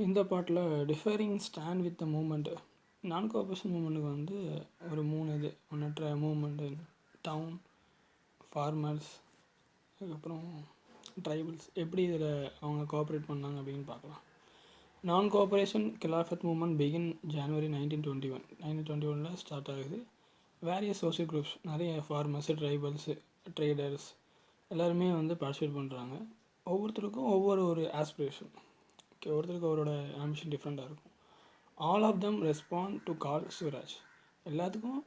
இந்த battle differing stand with the movement non cooperation மூமெண்ட்டுக்கு வந்து ஒரு 3 இது ஒன்றற்ற மூமெண்ட்டு டவுன் ஃபார்மர்ஸ் அதுக்கப்புறம் ட்ரைபல்ஸ் எப்படி இதில் அவங்க கோஆப்ரேட் பண்ணாங்க அப்படின்னு பார்க்கலாம். நான் கோஆப்ரேஷன் கிலாஃபத் மூமெண்ட் பிகின் ஜனவரி 1921 ஸ்டார்ட் ஆகுது. வேரியஸ் சோஷியல் குரூப்ஸ் நிறைய ஃபார்மர்ஸு ட்ரைபல்ஸு ட்ரேடர்ஸ் எல்லாருமே வந்து பார்ட்டிசிபேட் பண்ணுறாங்க. ஒவ்வொருத்தருக்கும் ஒவ்வொரு ஆஸ்பிரேஷன், ஒருத்தருக்கு அவரோட ஆம்பிஷன் டிஃப்ரெண்ட்டாக இருக்கும். All of them respond to call swaraj. எல்லாத்துக்கும்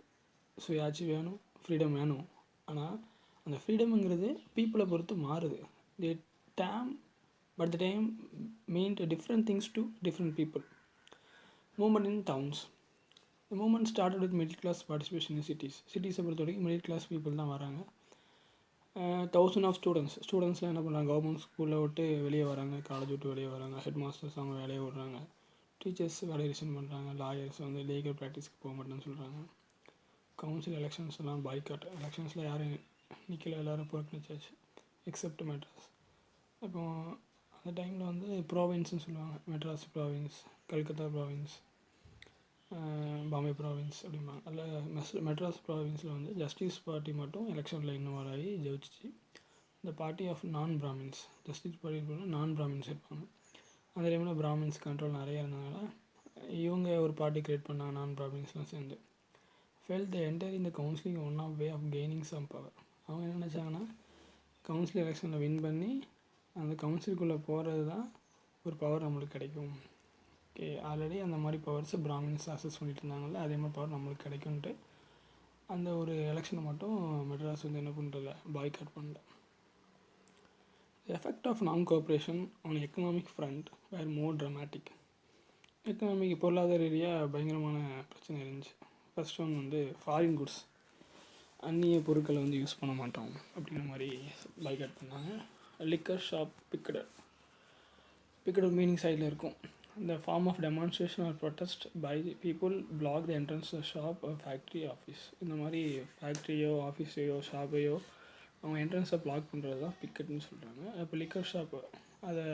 சுயாட்சி வேணும், ஃப்ரீடம் வேணும். ஆனால் அந்த ஃப்ரீடம்ங்கிறது பீப்புளை பொறுத்து மாறுது. The time but the time mean different things to different people. Movement in towns. The movement started with middle class participation in சிட்டிஸை பொறுத்த வரைக்கும் மிடில் கிளாஸ் பீப்புள் தான் வராங்க. 1000 ஆஃப் ஸ்டூடெண்ட்ஸ்லாம் என்ன பண்ணுறாங்க, கவர்மெண்ட் ஸ்கூலில் விட்டு வெளியே வராங்க, காலேஜ் விட்டு வெளியே வராங்க, ஹெட் மாஸ்டர்ஸ் அவங்க வேலையை விடுறாங்க, டீச்சர்ஸ் வேலையை ரிசைன் பண்ணுறாங்க, லாயர்ஸ் வந்து லீகல் ப்ராக்டிஸ்க்கு போக மாட்டேன்னு சொல்கிறாங்க. கவுன்சில் எலெக்ஷன்ஸ்லாம் பாய்காட், எலெக்ஷன்ஸில் யாரும் நிற்கல, எல்லோரும் புறக்கணிச்சாச்சு எக்ஸப்ட் மெட்ராஸ். இப்போ அந்த டைமில் வந்து ப்ராவின்ஸ்னு சொல்லுவாங்க, Madras province, Calcutta province, Bombay province அப்படிம்பாங்க. அதில் மெட்ராஸ் ப்ராவின்ஸில் வந்து ஜஸ்டிஸ் பார்ட்டி மட்டும் எலெக்ஷனில் இன்வால்வ் ஆகி ஜெயிச்சிச்சு. இந்த பார்ட்டி ஆஃப் நான் பிராமின்ஸ், ஜஸ்டிஸ் பார்ட்டி நான் பிராமின்ஸ் இருப்பாங்க. அந்த டைமில் பிராமின்ஸ் கண்ட்ரோல் நிறைய இருந்ததுனால இவங்க ஒரு பார்ட்டி க்ரியேட் பண்ணாங்க, நான் பிராமின்ஸ்லாம் சேர்ந்து. ஃபெல் த என்டர் இந்த counselling one of way of gaining some power. அவங்க என்ன நினச்சாங்கன்னா, கவுன்சில் எலெக்ஷனில் வின் பண்ணி அந்த கவுன்சிலுக்குள்ளே போகிறது தான் ஒரு பவர் நம்மளுக்கு கிடைக்கும். ஓகே, ஆல்ரெடி அந்த மாதிரி பவர்ஸை பிராமின்ஸ் அக்சஸ் பண்ணிட்டு இருந்தாங்கல்ல, அதே மாதிரி பவர் நம்மளுக்கு கிடைக்கும்ன்ட்டு அந்த ஒரு எலெக்ஷனை மட்டும் மெட்ராஸ் வந்து என்ன பண்ணுறதில்ல, பாய்காட் பண்ணல. Effect of non cooperation on economic front were more dramatic. Economic பொருளாதார ரீதியாக பயங்கரமான பிரச்சனை இருந்துச்சு. ஃபர்ஸ்ட் ஒன் வந்து ஃபாரின் குட்ஸ், அந்நிய பொருட்களை வந்து யூஸ் பண்ண மாட்டோம் அப்படிங்கிற மாதிரி பாய்காட் பண்ணாங்க. லிக்கர் ஷாப் பிக்கடல் மீனிங் சைடில் இருக்கும். The form of demonstration or protest by the people block the entrance to a shop or factory office. இந்த மாதிரி ஃபேக்ட்ரியோ ஆஃபீஸையோ ஷாப்பையோ அவங்க என்ட்ரன்ஸை பிளாக் பண்ணுறது தான் பிக்கெட்னு சொல்கிறாங்க. இப்போ லிக்கர் ஷாப்பு அதை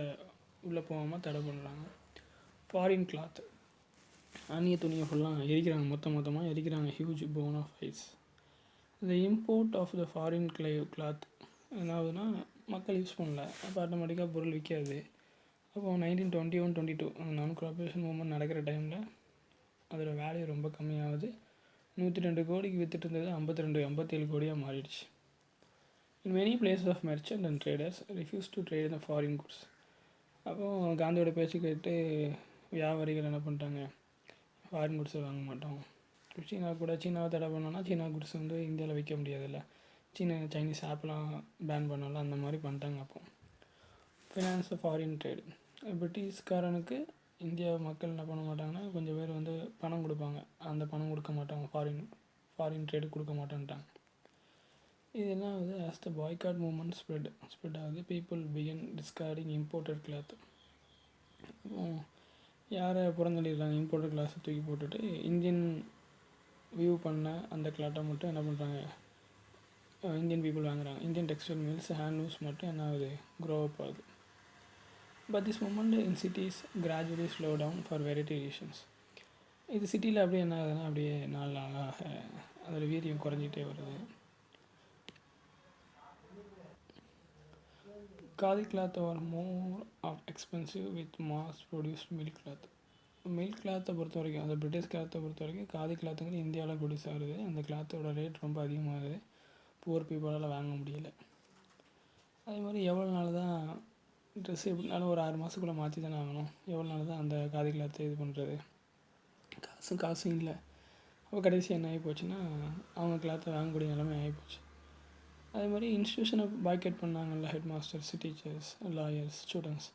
உள்ளே போகாமல் தடை பண்ணுறாங்க. ஃபாரின் கிளாத், அந்நிய துணியை ஃபுல்லாக எரிக்கிறாங்க, மொத்தமாக எரிக்கிறாங்க. Huge bonfires. இந்த import of the foreign cloth என்ன ஆகுதுன்னா, மக்கள் யூஸ் பண்ணல, அப்போ ஆட்டோமேட்டிக்காக பொருள் விற்காது. அப்போ 1921-22 அந்த நான் கோஆப்ரேஷன் மூமெண்ட் நடக்கிற டைமில் அதோட வேல்யூ ரொம்ப கம்மியாகுது. 102 கோடிக்கு விற்றுட்டு இருந்தது 57 கோடியாக மாறிடுச்சு. In many places of merchant and traders refuse to trade இந்த ஃபாரின் குட்ஸ். அப்போது காந்தியோட பேச்சு கேட்டு வியாபாரிகள் என்ன பண்ணிட்டாங்க, ஃபாரின் குட்ஸை வாங்க மாட்டோம். சீனாவை தடை பண்ணோன்னா சீனா குட்ஸ் வந்து இந்தியாவில் விற்க முடியாதுல்ல, சைனீஸ் ஆப்லாம் பேன் பண்ணாலும் அந்த மாதிரி பண்ணிட்டாங்க. அப்போ ஃபினான்ஸ் ஃபாரின் ட்ரேடு. பிரிட்டிஷ்காரனுக்கு இந்தியா மக்கள் என்ன பண்ண மாட்டாங்கன்னா, கொஞ்சம் பேர் வந்து பணம் கொடுப்பாங்க, அந்த பணம் கொடுக்க மாட்டாங்க, ஃபாரின் ட்ரேடு கொடுக்க மாட்டேன்ட்டாங்க. இதெல்லாம் வந்து as the boycott movement spread ஆகுது. People begin discarding imported cloth. யாரை புறந்தள்ளிடுறாங்க, இம்போர்ட்டட் கிளாஸை தூக்கி போட்டுட்டு இந்தியன் வியூ பண்ண அந்த கிளாத்தை மட்டும் என்ன பண்ணுறாங்க, இந்தியன் பீப்புள் வாங்குறாங்க. இந்தியன் டெக்ஸ்டைல் மில்ஸ், ஹேண்ட்லூம்ஸ் மட்டும் என்ன ஆகுது, க்ரோ அப் ஆகுது. But this movement in cities gradually slow down for variety reasons. இது சிட்டியில் அப்படியே என்ன ஆகுதுன்னா, அப்படியே நாளாக அதோட வீரியம் குறைஞ்சிட்டே வருது. Khadi cloth are more expensive with mass produced mill cloth. Mill கிளாத்தை பொறுத்த வரைக்கும், அந்த பிரிட்டிஷ் கிளாத்தை பொறுத்த வரைக்கும் காதி கிளாத்துங்கிறது இந்தியாவில் ப்ரொடியூஸ் ஆகுது. அந்த கிளாத்தோட ரேட் ரொம்ப அதிகமாகுது, புவர் பீப்புளால் வாங்க முடியல. அதே மாதிரி எவ்வளோ நாள் தான் ட்ரெஸ் எப்படினாலும் ஒரு 6 மாதத்துக்குள்ளே மாற்றி தானே ஆகணும். எவ்வளோ நாள் தான் அந்த காதி கிளாத்தை இது பண்ணுறது, காசும் இல்லை. அப்போ கடைசி என்ன ஆகி போச்சுன்னா, அவங்க கிளாத்தை வாங்கக்கூடிய நிலைமை ஆகிப்போச்சு. அதே மாதிரி இன்ஸ்டியூஷனை பாய்காட் பண்ணாங்கல்ல, headmasters, teachers, lawyers, students,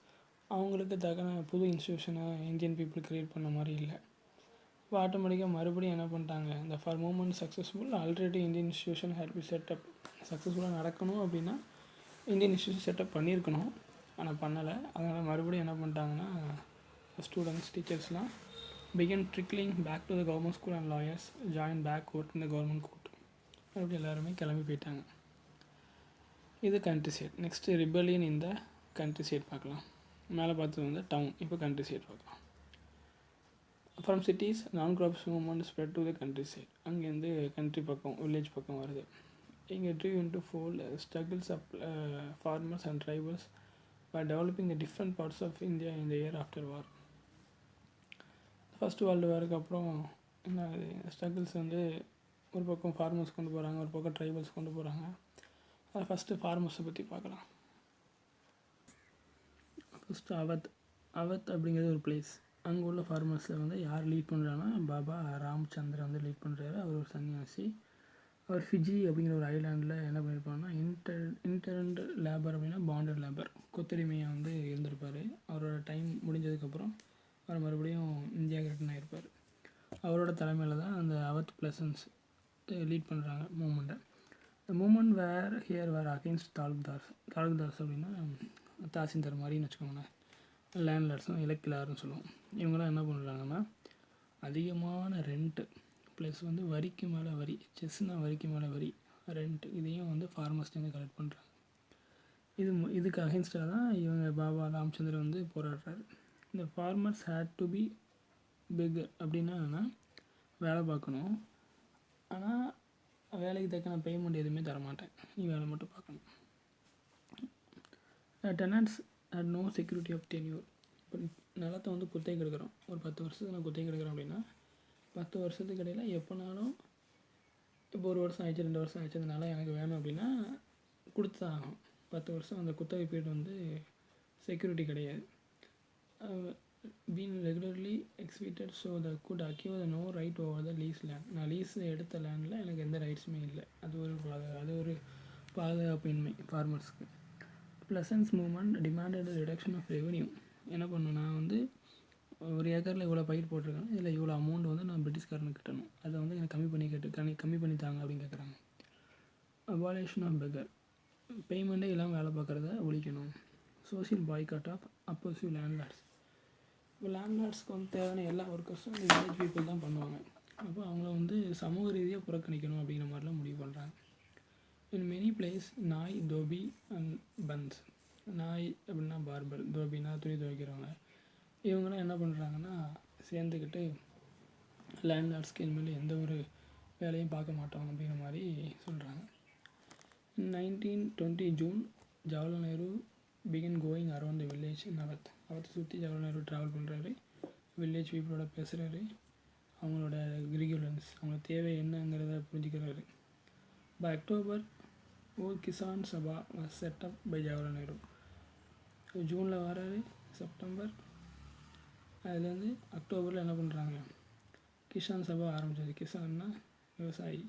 அவங்களுக்கு தக்கன புது இன்ஸ்டியூஷனை இந்தியன் பீப்புள் க்ரியேட் பண்ண மாதிரி இல்லை. இப்போ ஆட்டோமேட்டிக்காக மறுபடியும் என்ன பண்ணிட்டாங்க, இந்த for movement successful already Indian institution had be setup. சக்ஸஸ்ஃபுல்லாக நடக்கணும் அப்படின்னா இந்தியன் இன்ஸ்டியூஷன் செட்டப் பண்ணியிருக்கணும், ஆனால் பண்ணலை. அதனால் மறுபடியும் என்ன பண்ணிட்டாங்கன்னா, ஸ்டூடெண்ட்ஸ், டீச்சர்ஸ்லாம் began trickling back to the government school and lawyers join back court இந்த கவர்மெண்ட் கோர்ட். மறுபடியும் எல்லாருமே கிளம்பி போயிட்டாங்க. இது கண்ட்ரி சைட். நெக்ஸ்ட்டு ரிபெலியன் இந்த கண்ட்ரி சைட் பார்க்கலாம். மேலே பார்த்தது வந்து டவுன். இப்போ கண்ட்ரி சைடு பார்க்கலாம். From cities non crops movement spread to the countryside. அங்கேருந்து கண்ட்ரி பக்கம் வில்லேஜ் பக்கம் வருது. இங்கே drew into fold struggles of farmers and tribals by developing the different parts of India in the year after war. First world வாருக்கு அப்புறம் என்ன struggles வந்து ஒரு பக்கம் ஃபார்மர்ஸ் கொண்டு போகிறாங்க, ஒரு பக்கம் ட்ரைபல்ஸ் கொண்டு போகிறாங்க. அதை ஃபஸ்ட்டு ஃபார்மர்ஸை பற்றி பார்க்கலாம். ஃபஸ்ட்டு அவத் அப்படிங்கிறது ஒரு பிளேஸ். அங்கே உள்ள ஃபார்மர்ஸை வந்து யார் லீட் பண்ணுறாங்கன்னா பாபா ராம்சந்திரன் வந்து லீட் பண்ணுறாரு. அவர் ஒரு சன்னியாசி. அவர் ஃபிஜி அப்படிங்கிற ஒரு ஐலாண்டில் என்ன பண்ணியிருப்பாருன்னா இன்டர்ன்ட் லேபர் அப்படின்னா பாண்டட் லேபர், கொத்தடிமையாக வந்து இருந்திருப்பார். அவரோட டைம் முடிஞ்சதுக்கப்புறம் அவர் மறுபடியும் இந்தியாவுக்கு ரிட்டன் ஆகிருப்பார். அவரோட தலைமையில் தான் அந்த அவத் பிளசன்ஸ் லீட் பண்ணுறாங்க மூமெண்ட்டை. இந்த மூமெண்ட் வேர் அகெயின்ஸ்ட் தாலுக்தார்ஸ் அப்படின்னா தாசில்தார் மாதிரின்னு வச்சுக்கோங்களேன். லேண்ட்லார்ட்ஸும் இலக்கிலாருன்னு சொல்லுவோம். இவங்களாம் என்ன பண்ணுறாங்கன்னா அதிகமான ரெண்ட்டு ப்ளஸ் வந்து வரிக்கு மேலே வரி, செஸ்னா வரிக்கு மேலே வரி, ரெண்ட் இதையும் வந்து ஃபார்மர்ஸ்லேருந்து கலெக்ட் பண்ணுறாங்க. இதுக்கு அகென்ஸ்டாக தான் இவங்க பாபா ராம்சந்திரன் வந்து போராடுறாரு. இந்த farmers had to be beggar அப்படின்னா என்னென்னா வேலை பார்க்கணும், ஆனால் வேலைக்கு தக்கன பேமெண்ட் எதுவுமே தரமாட்டேன், நீ வேலை மட்டும் பார்க்கணும். Tenants had no security of tenure. இப்போ நிலத்தை வந்து குத்தகைக்கு எடுக்கிறோம், ஒரு 10 வருஷத்துக்கு நான் குத்தகைக்கு எடுக்கிறேன் அப்படின்னா 10 வருஷத்துக்கு இடையில் எப்போனாலும், இப்போ 1 வருஷம் ஆயிடுச்சு 2 வருஷம் ஆயிடுச்சு, அதனால எனக்கு வேணும் அப்படின்னா கொடுத்து தான் ஆகும். 10 வருஷம் அந்த குத்தகை பீரியட் வந்து செக்யூரிட்டி கிடையாது. Been regularly expected so the could acquire no right over the lease land. நான் லீஸ் எடுத்த லேண்டில் எனக்கு எந்த ரைட்ஸுமே இல்லை. அது ஒரு பாதுகாப்பின்மை ஃபார்மர்ஸ்க்கு. Peasants movement demanded reduction of revenue. என்ன பண்ணணும், நான் வந்து ஒரு ஏக்கரில் இவ்வளோ பயிர் போட்டிருக்கேன், இதில் இவ்வளோ அமௌண்ட் வந்து நான் பிரிட்டிஷ்காரனுக்கு கட்டணும், அதை வந்து எனக்கு கம்மி பண்ணி தாங்க அப்படின்னு கேட்குறாங்க. அபாலிஷன் ஆஃப் பெகர், பேமெண்ட்டே இல்லாமல் வேலை பார்க்குறத ஒழிக்கணும். Social boycott of oppressive landlords. இப்போ லேண்ட்லார்ட்ஸ்க்கு வந்து தேவையான எல்லா ஒர்க்கர்ஸும் இந்த வில்லேஜ் பீப்புள் தான் பண்ணுவாங்க. அப்போ அவங்கள வந்து சமூக ரீதியாக புறக்கணிக்கணும் அப்படிங்கிற மாதிரிலாம் முடிவு பண்ணுறாங்க. இன் மெனி பிளேஸ் நாய், தோபி அண்ட் பன்ஸ். நாய் அப்படின்னா பார்பர், தோபின்னா துணி துவைக்கிறவங்க. இவங்களாம் என்ன பண்ணுறாங்கன்னா சேர்ந்துக்கிட்டு லேண்ட்லார்ட்ஸ்க்கு இனிமேல் எந்த ஒரு வேலையும் பார்க்க மாட்டோம் அப்படிங்கிற மாதிரி சொல்கிறாங்க. 1920 June Jawaharlal Nehru begin going around the village in அவத்தை சுற்றி ஜவஹர்லால் நேரு ட்ராவல் பண்ணுறாரு, வில்லேஜ் பீப்புளோட பேசுகிறாரு, அவங்களோட கிரிகுலன்ஸ், அவங்க தேவை என்னங்கிறத புரிஞ்சுக்கிறாரு. By October Kisan Sabha was set up by Jawaharlal Nehru. ஜூனில் வராரு, செப்டம்பர், அதுலேருந்து அக்டோபரில் என்ன பண்ணுறாங்க, கிசான் சபா ஆரம்பித்தது. கிசான்னா விவசாயி.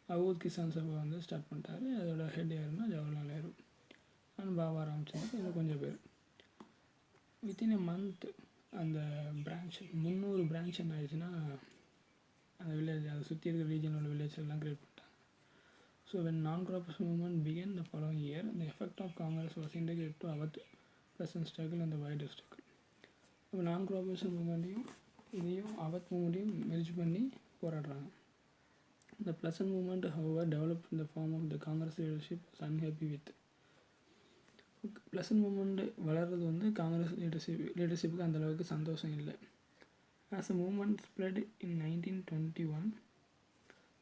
அவுத் கிசான் சபா வந்து ஸ்டார்ட் பண்ணிட்டாரு. அதோட ஹெட் யாருன்னா ஜவஹர்லால் நேரு அண்ட் பாபா ராம்சந்திரன், இன்னும் கொஞ்சம் பேர். வித்தின் எ மந்த் அந்த பிரான்ச் 300 பிரான்ச் என்ன ஆயிடுச்சுன்னா அந்த வில்லேஜ், அதை சுற்றி இருக்கிற ரீஜனோட வில்லேஜ் எல்லாம் கிரியேட் பண்ணிட்டாங்க. So when non crops movement began the following year the effect of Congress was indicate to Awadh present struggle and the wider struggle. இப்போ நான் கிராபேஷன் மூவ்மெண்ட்டையும் இதையும் அவத் மூவ்மெண்ட்டையும் மெர்ஜ் பண்ணி போராடுறாங்க. The Pleasant movement, however, developed in the form of the Congress leadership was unhappy with. Pleasant movement வளர்றது வந்து காங்கிரஸ் லீடர்ஷிப்புக்கு அந்தளவுக்கு சந்தோஷம் இல்லை. As a movement spread in 1921,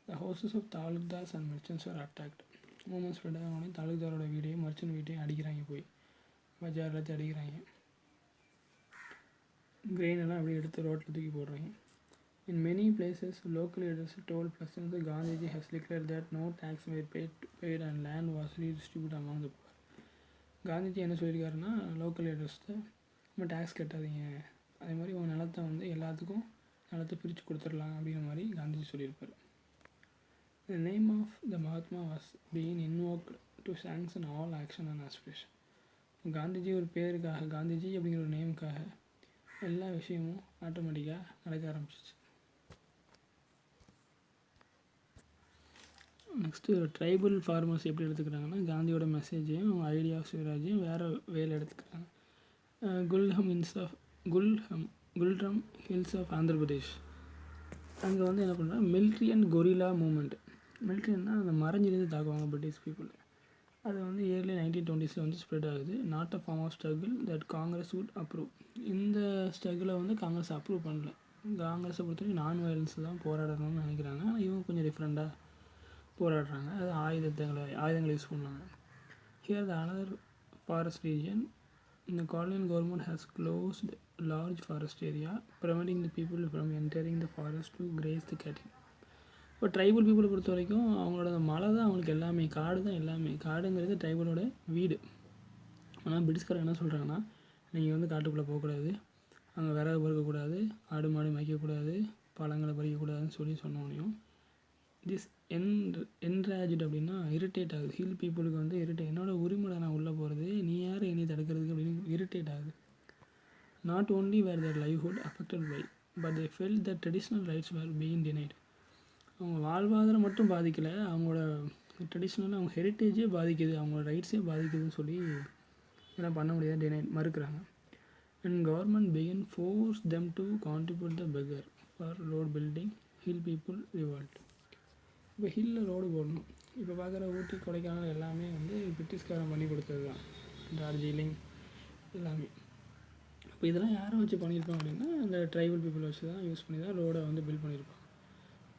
the houses of taluqdars and merchants were attacked. Movement spread ஆனோடனே தாலுக்தாரோட வீடையும் merchant வீட்டையும் அடிக்கிறாங்க, போய் பஜார் எல்லாத்தையும் அடிக்கிறாங்க, கிரெயின் எல்லாம் அப்படியே எடுத்து ரோட்டில் தூக்கி போடுறாங்க. In many places, local leaders told President Gandhiji has declared that no tax were paid and land was redistributed among the poor. Gandhiji என்ன சொல்லியிருக்காருன்னா, லோக்கல் லீடர்ஸ்ட்டு நம்ம டேக்ஸ் கட்டாதீங்க, அதே மாதிரி உங்கள் நிலத்தை வந்து எல்லாத்துக்கும் நிலத்தை பிரித்து கொடுத்துடலாம் அப்படிங்கிற மாதிரி காந்திஜி சொல்லியிருப்பார். The name of the Mahatma was being invoked to sanction all action and aspiration. Gandhiji ஒரு பேருக்காக, காந்திஜி அப்படிங்கிற ஒரு நேமுக்காக எல்லா விஷயமும் ஆட்டோமேட்டிக்காக நடக்க ஆரம்பிச்சிச்சு. நெக்ஸ்ட்டு ட்ரைபல் ஃபார்மர்ஸ் எப்படி எடுத்துக்கிறாங்கன்னா, காந்தியோட மெசேஜையும் அவங்க ஐடியா ஆஃப் சிவராஜையும் வேறு வேலை எடுத்துக்கிறாங்க. குல்ட்ரம் ஹில்ஸ் ஆஃப் ஆந்திர பிரதேஷ், அங்கே வந்து என்ன பண்ணுறாங்க, மிலிட்ரி அண்ட் கொரில்லா மூமெண்ட். மிலிட்ரின்னா அந்த மறைஞ்சிருந்து தாக்குவாங்க பிரிட்டிஷ் பீப்புள். அது வந்து இயர்லி 1920s வந்து ஸ்ப்ரெட் ஆகுது. Not a form of struggle that Congress would approve. இந்த ஸ்ட்ரகிளை வந்து காங்கிரஸ் அப்ரூவ் பண்ணல. காங்கிரஸை பொறுத்தவரைக்கும் நான் வயலன்ஸ் தான் போராடணும்னு நினைக்கிறாங்க. ஆனால் இவங்க கொஞ்சம் டிஃப்ரெண்ட்டாக போராடுறாங்க. அது ஆயுதங்களை யூஸ் பண்ணுவாங்க. Here the another forest region. இந்த colonial government has closed large forest area, preventing the people from entering the forest to graze the cattle. இப்போ ட்ரைபல் பீப்புளை பொறுத்த வரைக்கும் அவங்களோட மலை தான் அவங்களுக்கு எல்லாமே, காடு தான் எல்லாமே. காடுங்கிறது ட்ரைபலோட வீடு. ஆனால் பிரிட்டிஷ்காரங்க என்ன சொல்கிறாங்கன்னா, நீங்கள் வந்து காட்டுக்குள்ளே போகக்கூடாது, அங்கே விறகு பொறுக்கக்கூடாது, ஆடு மாடு மேய்க்கக்கூடாது, பழங்களை பறிக்கக்கூடாதுன்னு சொன்னோனையும் திஸ் என்ராஜ்டு அப்படின்னா இரிட்டேட் ஆகுது. ஹில் பீப்புளுக்கு வந்து என்னோட உரிமையை நான் உள்ளே போகிறது, நீ யார் என்னை தடுக்கிறதுக்கு அப்படின்னு இரிட்டேட் ஆகுது. Not only were their livelihood affected by but they felt the traditional rights were being denied. அவங்க வாழ்வாதாரம் மட்டும் பாதிக்கலை, அவங்களோட ட்ரெடிஷ்னலாக அவங்க ஹெரிட்டேஜே பாதிக்குது, அவங்களோட ரைட்ஸே பாதிக்குதுன்னு சொல்லி என்ன பண்ண முடியாது, டினைட் மறுக்கிறாங்க. And government begin force them to contribute the begar for road building. Hill people revolt. இப்போ ஹில்லில் ரோடு போடணும். இப்போ பார்க்குற ஊட்டி கொடைக்கானல் எல்லாமே வந்து பிரிட்டிஷ்காரன் பண்ணி கொடுத்தது தான். டார்ஜிலிங் எல்லாமே. இப்போ இதெல்லாம் யாரை வச்சு பண்ணியிருப்பாங்க அப்படின்னா அந்த ட்ரைபல் பீப்புளை வச்சு தான் யூஸ் பண்ணி தான் ரோடை வந்து பில்ட் பண்ணியிருப்பாங்க.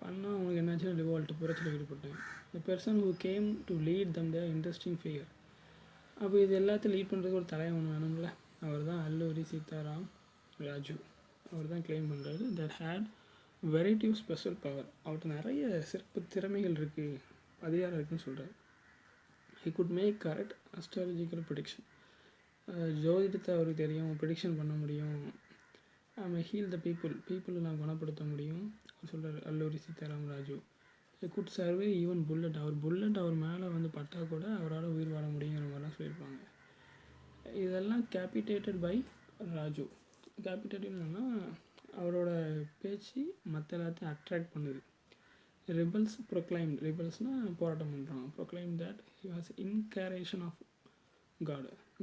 பண்ணால் அவங்களுக்கு என்னாச்சுன்னா ரிவால்ட், புரட்சியில் ஈடுபட்டாங்க. The person who came to lead them the interesting figure. அப்போ இது எல்லாத்தையும் லீட் பண்ணுறதுக்கு ஒரு தலைவன் ஒன்று வேணும்ல. அவர் தான் அல்லூரி சீதாராம் ராஜு. அவர் தான் கிளைம் பண்ணுறாரு that had variety of special power. அவர்கிட்ட நிறைய சிறப்பு திறமைகள் இருக்குது, அதிகாரம் இருக்குதுன்னு சொல்கிறார். He could make correct astrological prediction. ஜோதிடத்தை அவருக்கு தெரியும், ப்ரிடிக்ஷன் பண்ண முடியும். ஹீல் த பீப்புளை நான் குணப்படுத்த முடியும் சொல்கிறார் Alluri Sitaram Raju. Could survive even bullet. அவர் மேலே வந்து பட்டா கூட அவரால் உயிர் வாழ முடியுங்கிற மாதிரிலாம் சொல்லியிருப்பாங்க. இதெல்லாம் கேபிட்டேட்டட் பை ராஜு. கேபிட்டேட்டிவ்னா அவரோட பேச்சு மற்ற எல்லாத்தையும் அட்ராக்ட் பண்ணுது. Rebels proclaim. ரிபல்ஸ்னால் போராட்டம் பண்ணுறாங்க. Proclaim that he was incarnation of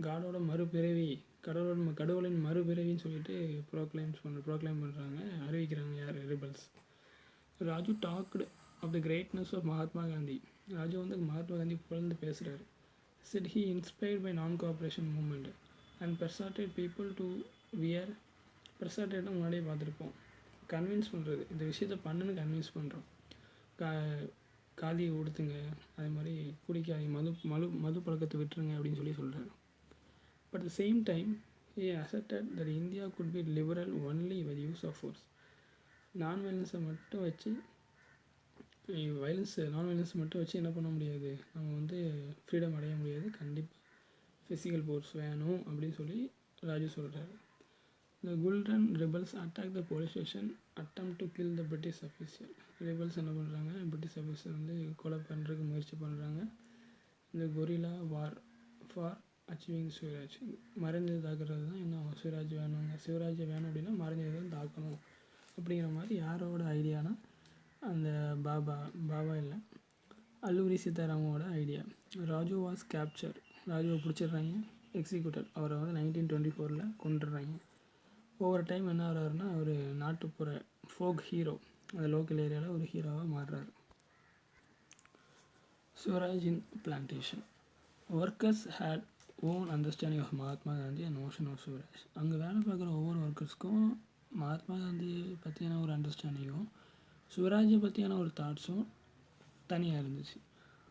காடோட மறுபிறவி, கடவுளின் மறுபிறவின்னு சொல்லிட்டு ப்ரோக்ளைம் பண்ணுறாங்க, அறிவிக்கிறாங்க. யார்? Rebels. Raju talked of the greatness of Mahatma Gandhi. Raju வந்து மகாத்மா காந்தி புகழ்ந்து பேசுகிறாரு. said he inspired by non-cooperation movement and persuaded people to wear. persuaded முன்னாடியே பார்த்துருப்போம், கன்வின்ஸ் பண்ணுறது, இந்த விஷயத்தை பண்ணுன்னு கன்வின்ஸ் பண்ணுறோம். காதி உடுத்துங்க, அதே மாதிரி குடிக்காதீங்க, மது பழக்கத்தை விட்டுருங்க அப்படின்னு சொல்கிறாரு. But at the same time he asserted that India could be liberal only with use of force. நான் வயலன்ஸை மட்டும் வச்சு என்ன பண்ண முடியாது, நம்ம வந்து ஃப்ரீடம் அடைய முடியாது, கண்டிப்பாக ஃபிசிக்கல் ஃபோர்ஸ் வேணும் அப்படின்னு சொல்லி ராஜு சொல்கிறாரு. இந்த Gudem rebels attack the police station, attempt to kill the British official. Rebels என்ன பண்ணுறாங்க, பிரிட்டிஷ் அஃபீஷியல் வந்து கொலை பண்ணுறதுக்கு முயற்சி பண்ணுறாங்க. இந்த guerrilla war for achieving swaraj. மறைஞ்சது தாக்குறது தான் இன்னும் சிவராஜ் வேணும் அப்படின்னா மறைஞ்சது தான் தாக்கணும் அப்படிங்கிற மாதிரி யாரோட ஐடியானா அந்த பாபா இல்லை, அல்லூரி சீதாராமோட ஐடியா. Raju was capture. ராஜுவை பிடிச்சிடுறாங்க, எக்ஸிக்யூட்டட். அவரை வந்து 1924 கொண்டுடுறாங்க. ஒவ்வொரு டைம் என்ன ஆகிறாருன்னா அவர் நாட்டுப்புற ஃபோக் ஹீரோ, அந்த லோக்கல் ஏரியாவில் ஒரு ஹீரோவாக மாறுறாரு. Swaraj in plantation. Workers had own understanding of Mahatma Gandhi and notion of swaraj. அங்கே வேலை பார்க்குற ஒவ்வொரு ஒர்க்கர்ஸ்க்கும் மகாத்மா காந்தி பற்றியான ஒரு அண்டர்ஸ்டாண்டிங்கும் ஸ்வராஜை பற்றியான ஒரு தாட்ஸும் தனியாக இருந்துச்சு.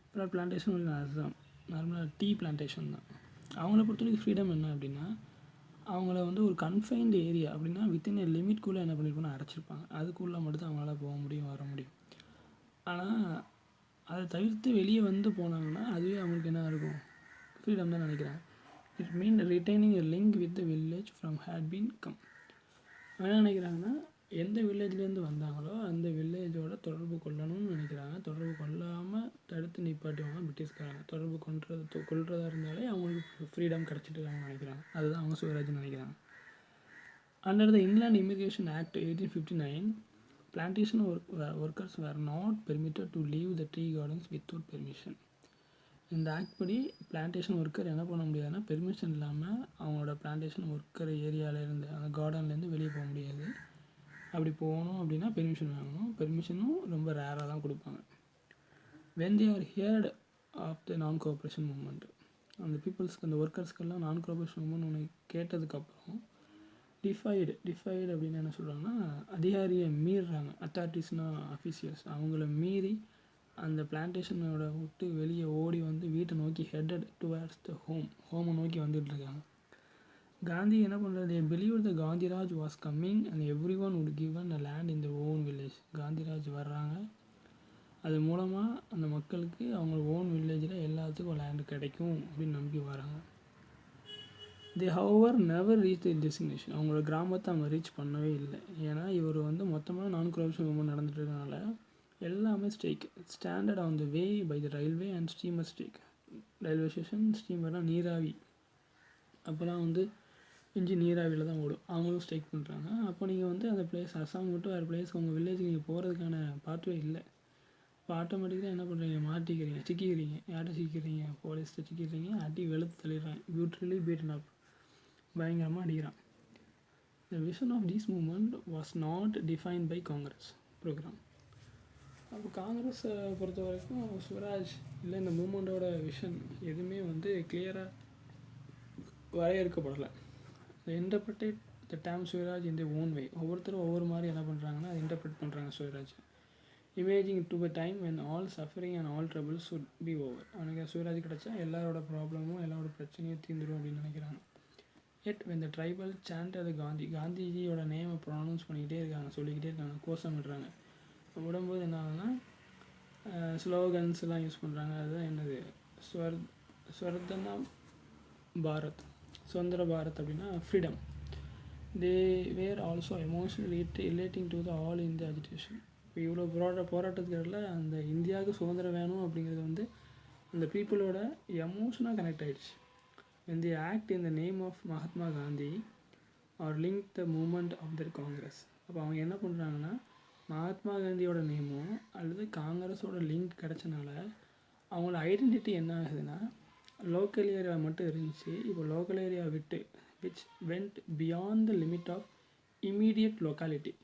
அப்புறம் பிளான்டேஷன் அதுதான் நார்மலாக டீ பிளான்டேஷன் தான். அவங்கள பொறுத்தவரைக்கும் ஃப்ரீடம் என்ன அப்படின்னா, அவங்கள வந்து ஒரு கன்ஃபைன்டு ஏரியா அப்படின்னா வித்தின் ஏ லிமிட்குள்ளே என்ன பண்ணியிருப்பாங்க, அடைச்சிருப்பாங்க. அதுக்குள்ளே மட்டும்தான் அவங்களால போக முடியும், வர முடியும். ஆனால் அதை தவிர்த்து வெளியே வந்து போனாங்கன்னா அதுவே அவங்களுக்கு என்ன இருக்கும், ஃப்ரீடம் தான் நினைக்கிறாங்க. It mean retaining a link with the village from had been come. என்ன நினைக்கிறாங்கன்னா, எந்த வில்லேஜ்லேருந்து வந்தாங்களோ அந்த வில்லேஜோட தொடர்பு கொள்ளணும்னு நினைக்கிறாங்க. தொடர்பு கொள்ளாமல் தடுத்து நிப்பாட்டுவாங்க பிரிட்டிஷ்காரங்க. தொடர்பு கொள்றதா இருந்தாலே அவங்களுக்கு ஃப்ரீடம் கிடச்சிட்டு அவங்க நினைக்கிறாங்க. அதுதான் அவங்க சுவராஜ்னு நினைக்கிறாங்க. Under the inland immigration act 1859, plantation workers where not permitted to leave the tree gardens without permission. இந்த ஆக்ட் படி பிளான்டேஷன் ஒர்க்கர் என்ன பண்ண முடியாதுன்னா, பெர்மிஷன் இல்லாமல் அவங்களோட பிளான்டேஷன் ஒர்க்கர் ஏரியாவிலேருந்து அந்த கார்டன்லேருந்து வெளியே போக முடியாது. அப்படி போகணும் அப்படின்னா பெர்மிஷன் வாங்கணும். பெர்மிஷனும் ரொம்ப ரேராக தான் கொடுப்பாங்க. When they are heard of the non cooperation moment. அந்த பீப்புள்ஸ்க்கு, அந்த ஒர்க்கர்ஸ்க்கெல்லாம் நான் கோஆப்ரேஷன் மூமெண்ட் ஒன்று கேட்டதுக்கப்புறம் டிஃபைடு அப்படின்னு என்ன சொல்கிறாங்கன்னா, அதிகாரியை மீறுறாங்க. அத்தாரிட்டிஸ்னால் அஃபீஷியல்ஸ், அவங்கள மீறி அந்த பிளான்டேஷனோட விட்டு வெளியே ஓடி வந்து வீட்டை நோக்கி ஹெட்டட் டுவர்ட்ஸ் த ஹோமை நோக்கி வந்துட்டுருக்காங்க. காந்தி என்ன பண்ணுறது, believe the Gandhiraj was coming and every one would given a land in the own village. Gandhiraj வர்றாங்க, அது மூலமாக அந்த மக்களுக்கு அவங்க ஓன் வில்லேஜில் எல்லாத்துக்கும் லேண்டு கிடைக்கும் அப்படின்னு நம்பி வராங்க. They however never reach the destination. அவங்களோட கிராமத்தை அவங்க ரீச் பண்ணவே இல்லை. ஏன்னா இவர் வந்து மொத்தமாக நான் கோஆப்ரேஷன் மூவ்மெண்ட் நடந்துட்டு இருக்கனால எல்லாமே strike. Stranded on the way by the railway and steamer strike. Railway station, ஸ்டீமர்லாம் நீராவி, அப்போல்லாம் வந்து இன்ஜின் நீராவியில் தான் ஓடும், அவங்களும் ஸ்ட்ரைக் பண்ணுறாங்க. அப்போ நீங்கள் வந்து அந்த பிளேஸ் அசாம் விட்டு வேறு பிளேஸ் உங்கள் வில்லேஜுக்கு நீங்கள் போகிறதுக்கான பாத்வே இல்லை. இப்போ ஆட்டோமேட்டிக்காக என்ன பண்ணுறீங்க, மாட்டிக்கிறீங்க, சிக்கிக்கிறீங்க. யார்கிட்ட சிக்கிக்கிறீங்க, போலீஸ்கிட்ட சிக்கிக்கிறீங்க, அடி வெளுத்து தள்ளிடுறாங்க. பியூட்டிஃபுல்லி பீட்டன் அப், பயங்கரமாக அடிக்கிறான். The vision of this movement was not defined by Congress programme. அப்போ காங்கிரஸை பொறுத்த வரைக்கும் ஸ்வராஜ் இல்லை இந்த மூமெண்ட்டோட விஷன் எதுவுமே வந்து கிளியராக வரையறுக்கப்படலை. The interpreted the term swaraj in the own way. ஒவ்வொருத்தரும் ஒவ்வொரு மாதிரி என்ன பண்ணுறாங்கன்னா அதை இன்டர்பிரட் பண்ணுறாங்க swaraj. Imagining to a time when all suffering and all troubles would be over. அவனுக்கு ஸ்வராஜ் கிடச்சா எல்லாரோட ப்ராப்ளமும் எல்லாரோட பிரச்சனையும் தீர்ந்துடும் அப்படின்னு நினைக்கிறாங்க. எட் வென் த ட்ரைபல் சாண்ட் அது காந்திஜியோட நேமை ப்ரொனவுன்ஸ் பண்ணிக்கிட்டே இருக்காங்க, சொல்லிக்கிட்டே இருக்காங்க, கோஷம் விடுறாங்க. விடும்போது என்ன ஆகுதுன்னா ஸ்லோகன்ஸ்லாம் யூஸ் பண்ணுறாங்க. அதுதான் என்னது, ஸ்வர்தனா பாரத், சுதந்திர பாரத் அப்படின்னா freedom. They were also emotionally relating to the all in the agitation. இப்போ இவ்வளோ போராட்டத்துக்கு இடையில அந்த இந்தியாவுக்கு சுதந்திரம் வேணும் அப்படிங்கிறது வந்து அந்த பீப்புளோட எமோஷனாக கனெக்ட் ஆகிடுச்சு. when they act in the name of Mahatma Gandhi or link the movement of their Congress. அப்போ அவங்க என்ன பண்ணுறாங்கன்னா மகாத்மா காந்தியோட நேமோ அல்லது காங்கிரஸோட லிங்க் கிடச்சனால அவங்களோட ஐடென்டிட்டி என்ன ஆகுதுன்னா லோக்கல் ஏரியா மட்டும் இருந்துச்சு. இப்போ லோக்கல் ஏரியா விட்டு which went beyond the limit of immediate locality.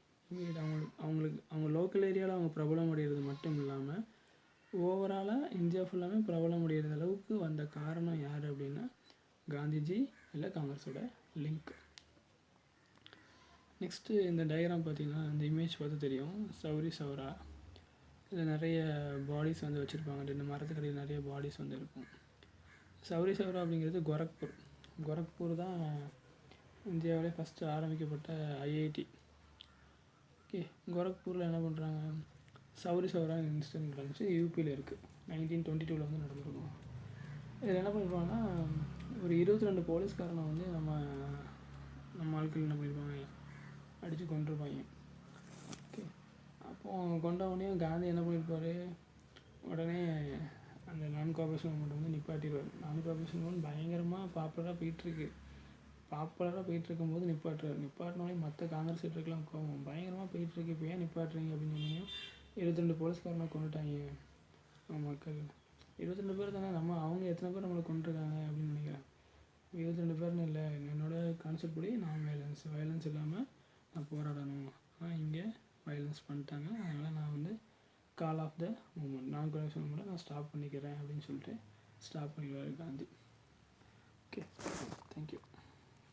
அவங்க லோக்கல் ஏரியாவில் அவங்க பிரபலம் அடைகிறது மட்டும் இல்லாமல் ஓவராலாக இந்தியா ஃபுல்லாமே பிரபலம் அடைகிற அளவுக்கு வந்த காரணம் யார் அப்படின்னா காந்திஜி இல்லை காங்கிரஸோட லிங்க். நெக்ஸ்ட்டு இந்த டயக்ராம் பார்த்திங்கன்னா இந்த இமேஜ் பார்த்து தெரியும். சௌரி சௌரா இதில் நிறைய பாடிஸ் வந்து வச்சுருப்பாங்க. ரெண்டு மரத்துக்கடியில் நிறைய பாடிஸ் வந்து இருக்கும். சௌரி சௌரா அப்படிங்கிறது கோரக்பூர் தான் இந்தியாவிலே ஃபஸ்ட்டு ஆரம்பிக்கப்பட்ட ஐஐடி. ஓகே, கோரக்பூரில் என்ன பண்ணுறாங்க, சௌரி சௌரா இன்சிடென்ட் நடந்துச்சு. யூபியில் இருக்குது, 1922 வந்து நடந்துருக்கும். இதில் என்ன பண்ணிருப்பாங்கன்னா ஒரு 22 போலீஸ்காரனை வந்து நம்ம ஆட்கள் என்ன பண்ணியிருப்பாங்க, அடித்து கொண்டிருப்பாங்க. ஓகே, அப்போது கொண்டவுடனே காந்தி என்ன பண்ணியிருப்பார், உடனே அந்த நான் கோஆப்ரேஷன் மூமெண்ட் வந்து நிப்பாட்டிடுவார். நான் கோஆப்ரேஷன் மூமெண்ட் பயங்கரமாக பாப்புலராக போயிட்டுருக்கும்போது நிப்பாட்டினோடனே மற்ற காங்கிரஸ் லீடருக்கெலாம் கோவம், பயங்கரமாக போயிட்டுருக்கு, இப்போ ஏன் நிப்பாட்டுறீங்க அப்படின்னு சொன்னீங்க. 22 போலீஸ்காரனை கொண்டுட்டாங்க மக்கள். 22 பேர் தானே, அவங்க எத்தனை பேர் நம்மளை கொண்டுருக்காங்க அப்படின்னு நினைக்கிறேன். 22 பேர்னு இல்லை, என்னோடய கான்செப்ட் படி நான் வயலன்ஸ் இல்லாமல் நான் போராடணும். ஆனால் இங்கே வயலன்ஸ் பண்ணிட்டாங்க, அதனால் நான் வந்து கால் ஆஃப் த மூமெண்ட், நான் கோஆப்ரேஷன் மூமெண்ட்டை நான் ஸ்டாப் பண்ணிக்கிறேன் அப்படின்னு சொல்லிட்டு ஸ்டாப் பண்ணிடுவார் காந்தி. Okay, thank you.